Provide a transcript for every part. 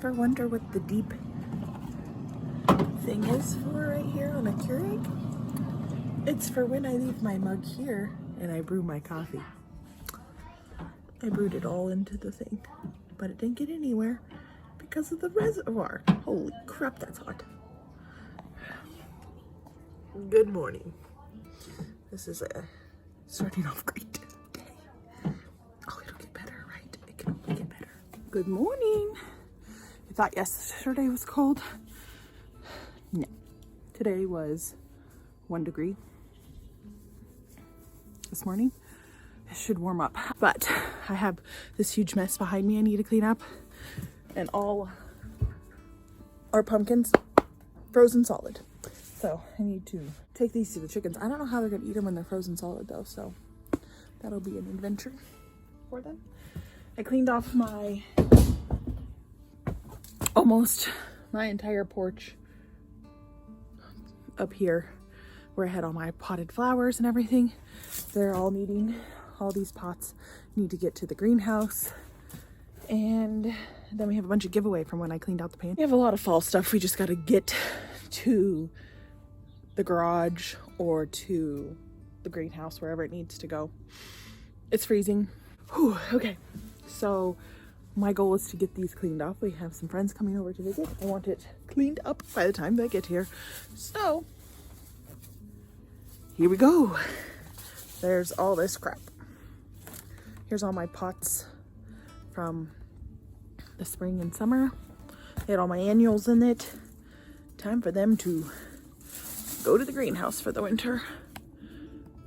ever wonder what the deep thing is for right here on a Keurig? It's for when I leave my mug here and I brew my coffee. I brewed it all into the thing, but it didn't get anywhere because of the reservoir. Holy crap, that's hot. Good morning. This is starting off great day. Oh, it'll get better, right? It can only get better. Good morning. You thought yesterday was cold? No. Today was 1 degree. This morning. It should warm up. But I have this huge mess behind me I need to clean up. And all our pumpkins frozen solid. So I need to take these to the chickens. I don't know how they're gonna eat them when they're frozen solid though. So that'll be an adventure for them. I cleaned off almost my entire porch up here where I had all my potted flowers and everything. They're all needing, all these pots need to get to the greenhouse. And then we have a bunch of giveaway from when I cleaned out the paint. We have a lot of fall stuff. We just got to get to the garage or to the greenhouse, wherever it needs to go. It's freezing. Whew, okay, so my goal is to get these cleaned off. We have some friends coming over to visit. I want it cleaned up by the time they get here. So here we go. There's all this crap. Here's all my pots from the spring and summer. They had all my annuals in it. Time for them to go to the greenhouse for the winter.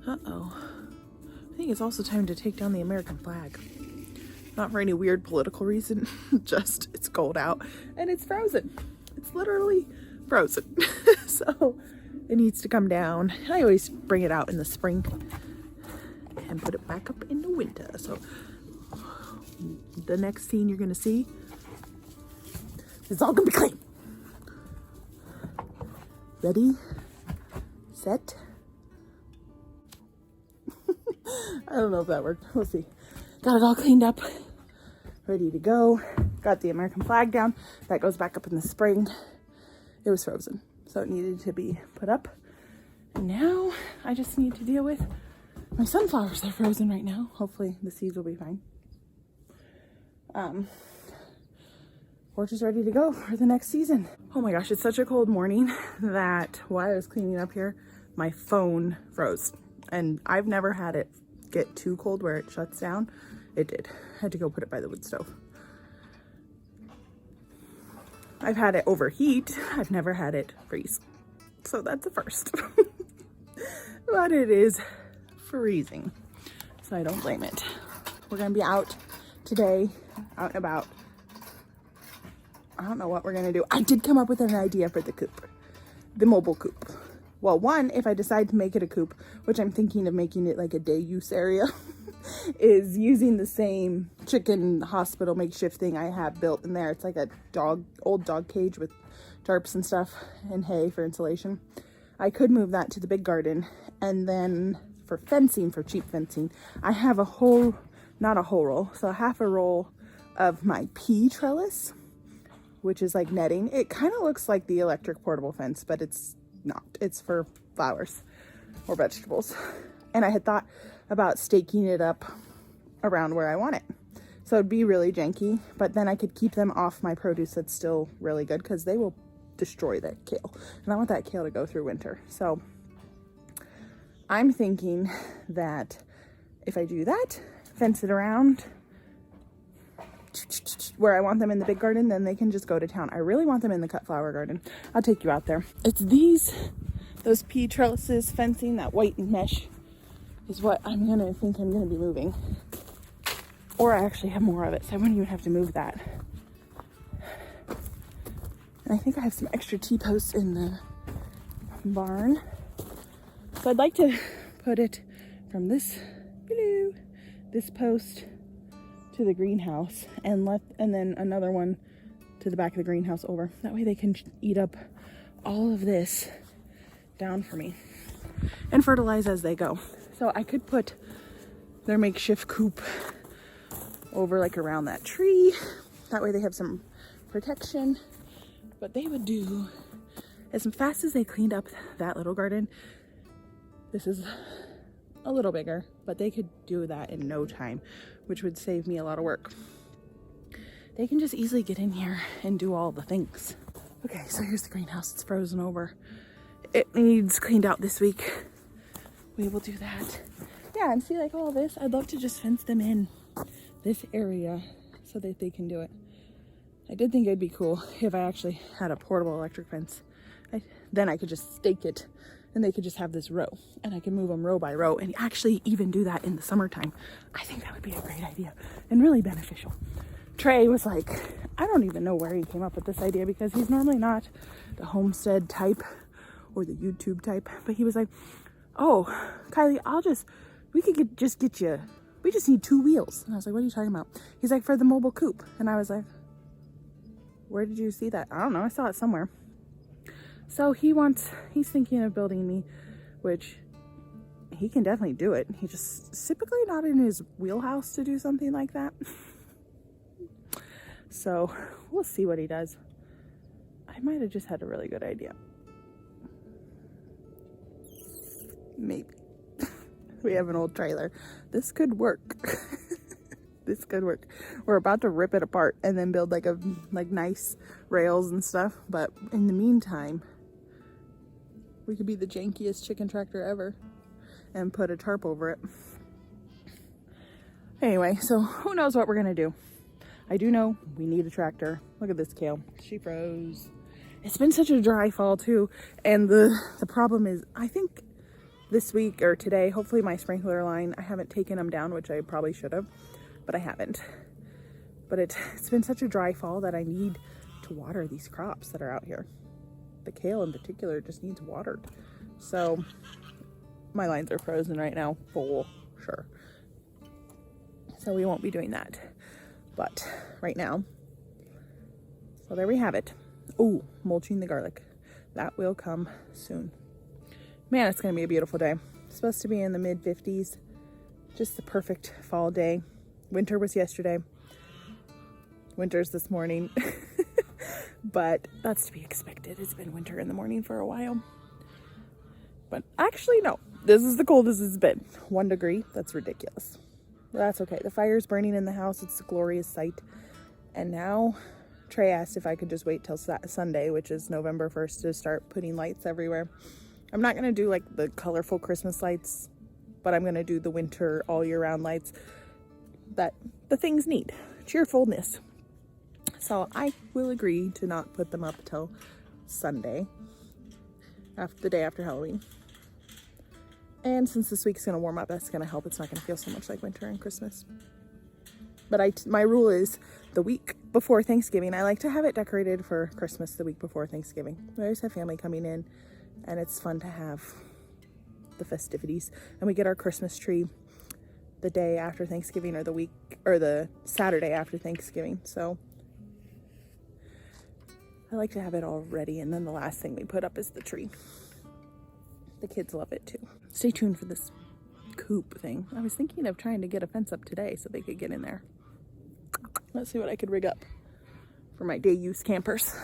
Uh-oh. I think it's also time to take down the American flag. Not for any weird political reason, just it's cold out and it's frozen. It's literally frozen. So it needs to come down. I always bring it out in the spring and put it back up in the winter. So the next scene you're gonna see is all gonna be clean. Ready, set. I don't know if that worked. We'll see. Got it all cleaned up, ready to go. Got the American flag down. That goes back up in the spring. It was frozen, so it needed to be put up. And now I just need to deal with my sunflowers. They're frozen right now. Hopefully the seeds will be fine. Porch is ready to go for the next season. Oh my gosh, it's such a cold morning that while I was cleaning up here, my phone froze. And I've never had it get too cold where it shuts down. It did. I had to go put it by the wood stove. I've had it overheat. I've never had it freeze. So that's a first. But it is freezing. So I don't blame it. We're gonna be out today, out and about. I don't know what we're gonna do. I did come up with an idea for the coop, the mobile coop. Well, one, if I decide to make it a coop, which I'm thinking of making it like a day use area, is using the same chicken hospital makeshift thing I have built in there. It's like a old dog cage with tarps and stuff and hay for insulation. I could move that to the big garden, and then for fencing, for cheap fencing, I have not a whole roll, so half a roll of my pea trellis, which is like netting. It kind of looks like the electric portable fence, but it's not. It's for flowers or vegetables. And I had thought about staking it up around where I want it. So it'd be really janky, but then I could keep them off my produce that's still really good because they will destroy that kale. And I want that kale to go through winter. So I'm thinking that if I do that, fence it around where I want them in the big garden, then they can just go to town. I really want them in the cut flower garden. I'll take you out there. It's those pea trellises, fencing, that white mesh is what I'm gonna be moving. Or I actually have more of it, so I wouldn't even have to move that. And I think I have some extra T-posts in the barn. So I'd like to put it from this post to the greenhouse and then another one to the back of the greenhouse over. That way they can eat up all of this down for me and fertilize as they go. So I could put their makeshift coop over like around that tree. That way they have some protection. But they would do, as fast as they cleaned up that little garden, this is a little bigger, but they could do that in no time, which would save me a lot of work. They can just easily get in here and do all the things. Okay, so here's the greenhouse. It's frozen over. It needs cleaned out this week. We will do that. Yeah, and see, like all this, I'd love to just fence them in this area so that they can do it. I did think it'd be cool if I actually had a portable electric fence. Then I could just stake it and they could just have this row and I can move them row by row and actually even do that in the summertime. I think that would be a great idea and really beneficial. Trey was like, I don't even know where he came up with this idea because he's normally not the Homestead type or the YouTube type, but he was like, oh, Kylie, we could just get you, we just need 2 wheels. And I was like, what are you talking about? He's like, for the mobile coop. And I was like, where did you see that? I don't know, I saw it somewhere. So he's thinking of building me, which he can definitely do it. He just typically not in his wheelhouse to do something like that. So we'll see what he does. I might have just had a really good idea. Maybe. We have an old trailer. This could work. This could work. We're about to rip it apart and then build like nice rails and stuff. But in the meantime, we could be the jankiest chicken tractor ever and put a tarp over it. Anyway, so who knows what we're gonna do. I do know we need a tractor. Look at this kale. She froze. It's been such a dry fall too. And the problem is, I think this week or today, hopefully my sprinkler line, I haven't taken them down, which I probably should have, but I haven't. But it's been such a dry fall that I need to water these crops that are out here. The kale in particular just needs watered. So my lines are frozen right now, for sure. So we won't be doing that. But right now, so there we have it. Oh, mulching the garlic. That will come soon. Man, it's gonna be a beautiful day. It's supposed to be in the mid 50s. Just the perfect fall day. Winter was yesterday. Winter's this morning. But that's to be expected. It's been winter in the morning for a while. But actually, no. This is the coldest it's been. 1 degree. That's ridiculous. But that's okay. The fire's burning in the house. It's a glorious sight. And now Trey asked if I could just wait till Sunday, which is November 1st, to start putting lights everywhere. I'm not going to do like the colorful Christmas lights, but I'm going to do the winter all year round lights that the things need. Cheerfulness. So I will agree to not put them up till Sunday, the day after Halloween. And since this week's going to warm up, that's going to help. It's not going to feel so much like winter and Christmas. But my rule is the week before Thanksgiving, I like to have it decorated for Christmas the week before Thanksgiving. We always have family coming in, and it's fun to have the festivities. And we get our Christmas tree the day after Thanksgiving, or the Saturday after Thanksgiving. So I like to have it all ready, and then the last thing we put up is the tree. The kids love it too. Stay tuned for this coop thing. I was thinking of trying to get a fence up today so they could get in there. Let's see what I could rig up for my day use campers.